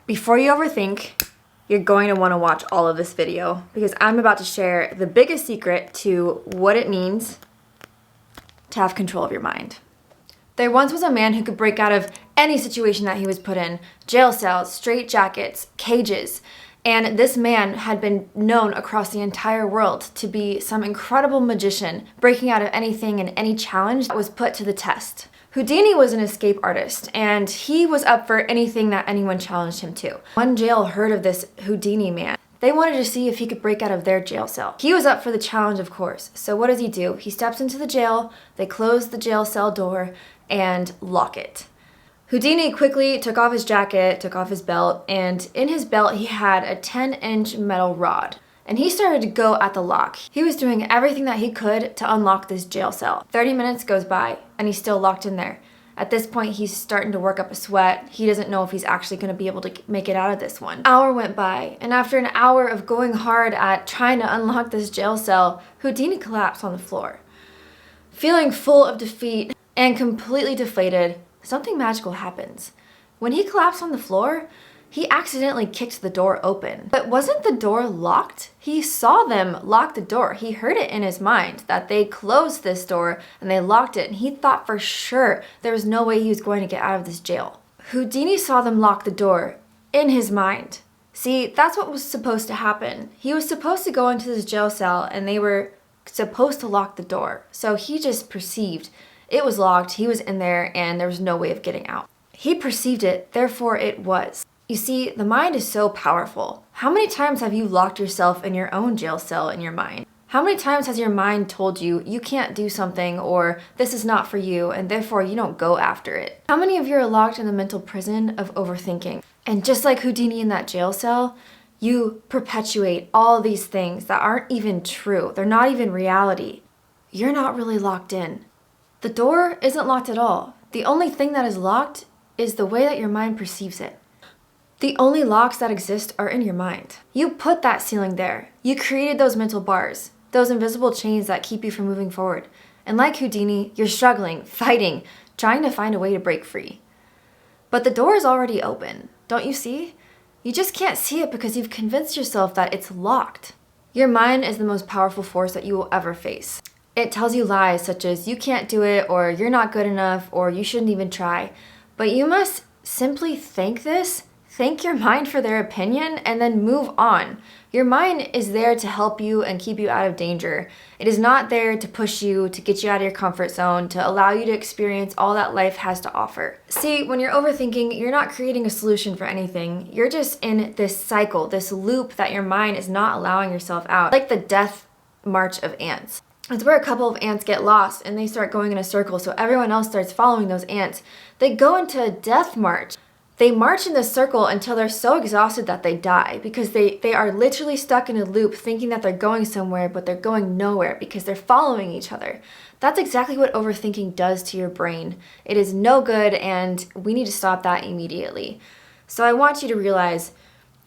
Before you overthink, you're going to want to watch all of this video because I'm about to share the biggest secret to what it means to have control of your mind. There once was a man who could break out of any situation that he was put in, jail cells, straitjackets, cages, and this man had been known across the entire world to be some incredible magician, breaking out of anything and any challenge that was put to the test. Houdini was an escape artist, and he was up for anything that anyone challenged him to. One jail heard of this Houdini man. They wanted to see if he could break out of their jail cell. He was up for the challenge, of course. So what does he do? He steps into the jail, they close the jail cell door, and lock it. Houdini quickly took off his jacket, took off his belt, and in his belt he had a 10-inch metal rod. And he started to go at the lock. He was doing everything that he could to unlock this jail cell. 30 minutes goes by, and he's still locked in there. At this point, he's starting to work up a sweat. He doesn't know if he's actually going to be able to make it out of this one. An hour went by, and after an hour of going hard at trying to unlock this jail cell, Houdini collapsed on the floor. Feeling full of defeat and completely deflated, something magical happens. When he collapsed on the floor, he accidentally kicked the door open. But wasn't the door locked? He saw them lock the door. He heard it in his mind that they closed this door and they locked it, and he thought for sure there was no way he was going to get out of this jail. Houdini saw them lock the door in his mind. See, that's what was supposed to happen. He was supposed to go into this jail cell and they were supposed to lock the door. So he just perceived it was locked, he was in there, and there was no way of getting out. He perceived it, therefore it was. You see, the mind is so powerful. How many times have you locked yourself in your own jail cell in your mind? How many times has your mind told you you can't do something, or this is not for you, and therefore you don't go after it? How many of you are locked in the mental prison of overthinking? And just like Houdini in that jail cell, you perpetuate all these things that aren't even true. They're not even reality. You're not really locked in. The door isn't locked at all. The only thing that is locked is the way that your mind perceives it. The only locks that exist are in your mind. You put that ceiling there. You created those mental bars, those invisible chains that keep you from moving forward. And like Houdini, you're struggling, fighting, trying to find a way to break free. But the door is already open. Don't you see? You just can't see it because you've convinced yourself that it's locked. Your mind is the most powerful force that you will ever face. It tells you lies such as you can't do it, or you're not good enough, or you shouldn't even try. But you must simply thank your mind for their opinion, and then move on. Your mind is there to help you and keep you out of danger. It is not there to push you, to get you out of your comfort zone, to allow you to experience all that life has to offer. See, when you're overthinking, you're not creating a solution for anything. You're just in this cycle, this loop that your mind is not allowing yourself out. Like the death march of ants. It's where a couple of ants get lost and they start going in a circle, so everyone else starts following those ants. They go into a death march. They march in this circle until they're so exhausted that they die because they are literally stuck in a loop thinking that they're going somewhere, but they're going nowhere because they're following each other. That's exactly what overthinking does to your brain. It is no good, and we need to stop that immediately. So I want you to realize,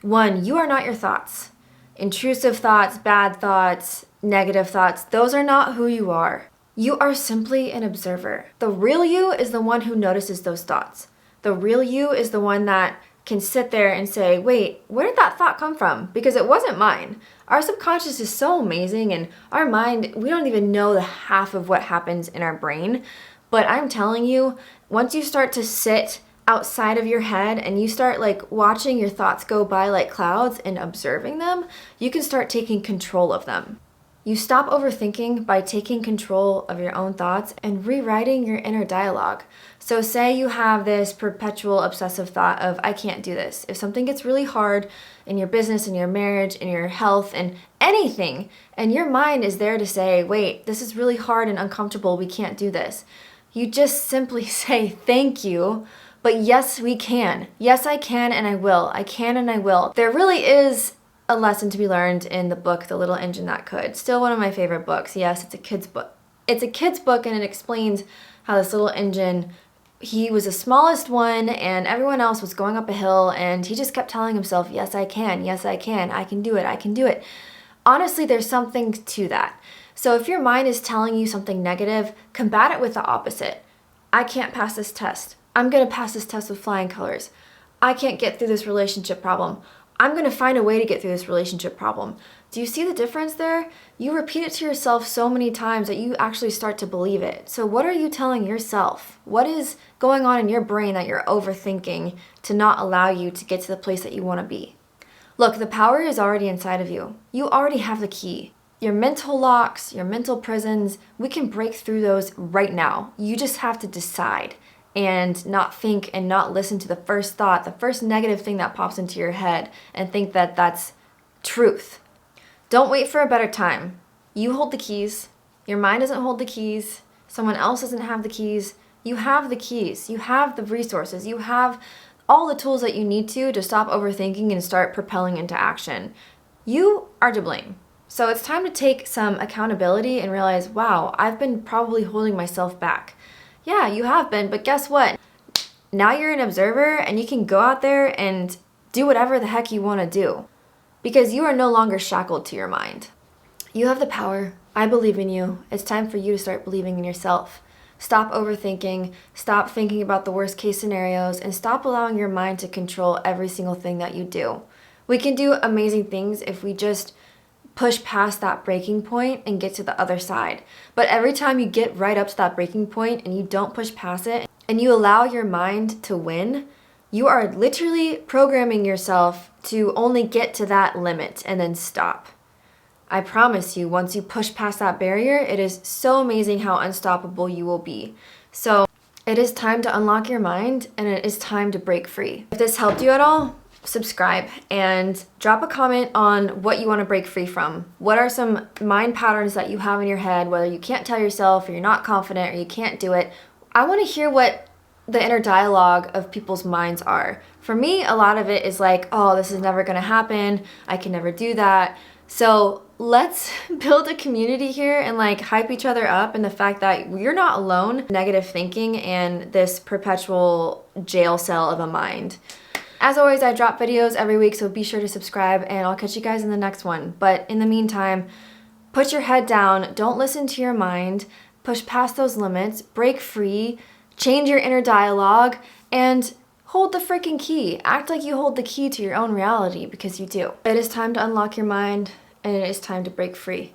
1, you are not your thoughts. Intrusive thoughts, bad thoughts, negative thoughts, those are not who you are. You are simply an observer. The real you is the one who notices those thoughts. The real you is the one that can sit there and say, wait, where did that thought come from? Because it wasn't mine. Our subconscious is so amazing, and our mind, we don't even know the half of what happens in our brain. But I'm telling you, once you start to sit outside of your head and you start like watching your thoughts go by like clouds and observing them, you can start taking control of them. You stop overthinking by taking control of your own thoughts and rewriting your inner dialogue. So say you have this perpetual obsessive thought of, I can't do this. If something gets really hard in your business, in your marriage, in your health, and anything, and your mind is there to say, wait, this is really hard and uncomfortable, we can't do this. You just simply say, thank you, but yes, we can. Yes, I can and I will. I can and I will. There really is a lesson to be learned in the book, The Little Engine That Could. Still one of my favorite books. Yes, it's a kid's book. It's a kid's book, and it explains how this little engine, he was the smallest one and everyone else was going up a hill, and he just kept telling himself, yes, I can, I can do it, I can do it. Honestly, there's something to that. So if your mind is telling you something negative, combat it with the opposite. I can't pass this test. I'm going to pass this test with flying colors. I can't get through this relationship problem. I'm going to find a way to get through this relationship problem. Do you see the difference there? You repeat it to yourself so many times that you actually start to believe it. So what are you telling yourself? What is going on in your brain that you're overthinking to not allow you to get to the place that you want to be? Look, the power is already inside of you. You already have the key. Your mental locks, your mental prisons, we can break through those right now. You just have to decide and not think and not listen to the first thought, the first negative thing that pops into your head and think that that's truth. Don't wait for a better time. You hold the keys. Your mind doesn't hold the keys. Someone else doesn't have the keys. You have the keys. You have the resources. You have all the tools that you need to stop overthinking and start propelling into action. You are to blame. So it's time to take some accountability and realize, wow, I've been probably holding myself back. Yeah, you have been, but guess what? Now you're an observer and you can go out there and do whatever the heck you want to do because you are no longer shackled to your mind. You have the power. I believe in you. It's time for you to start believing in yourself. Stop overthinking, stop thinking about the worst case scenarios, and stop allowing your mind to control every single thing that you do. We can do amazing things if we just push past that breaking point and get to the other side. But every time you get right up to that breaking point and you don't push past it and you allow your mind to win, you are literally programming yourself to only get to that limit and then stop. I promise you, once you push past that barrier, it is so amazing how unstoppable you will be. So it is time to unlock your mind and it is time to break free. If this helped you at all, subscribe and drop a comment on what you want to break free from. What are some mind patterns that you have in your head, whether you can't tell yourself or you're not confident or you can't do it. I want to hear what the inner dialogue of people's minds are. For me, a lot of it is like, oh, this is never going to happen. I can never do that. So let's build a community here and like hype each other up in the fact that you're not alone. Negative thinking and this perpetual jail cell of a mind. As always, I drop videos every week, so be sure to subscribe and I'll catch you guys in the next one. But in the meantime, put your head down, don't listen to your mind, push past those limits, break free, change your inner dialogue, and hold the freaking key. Act like you hold the key to your own reality because you do. It is time to unlock your mind and it is time to break free.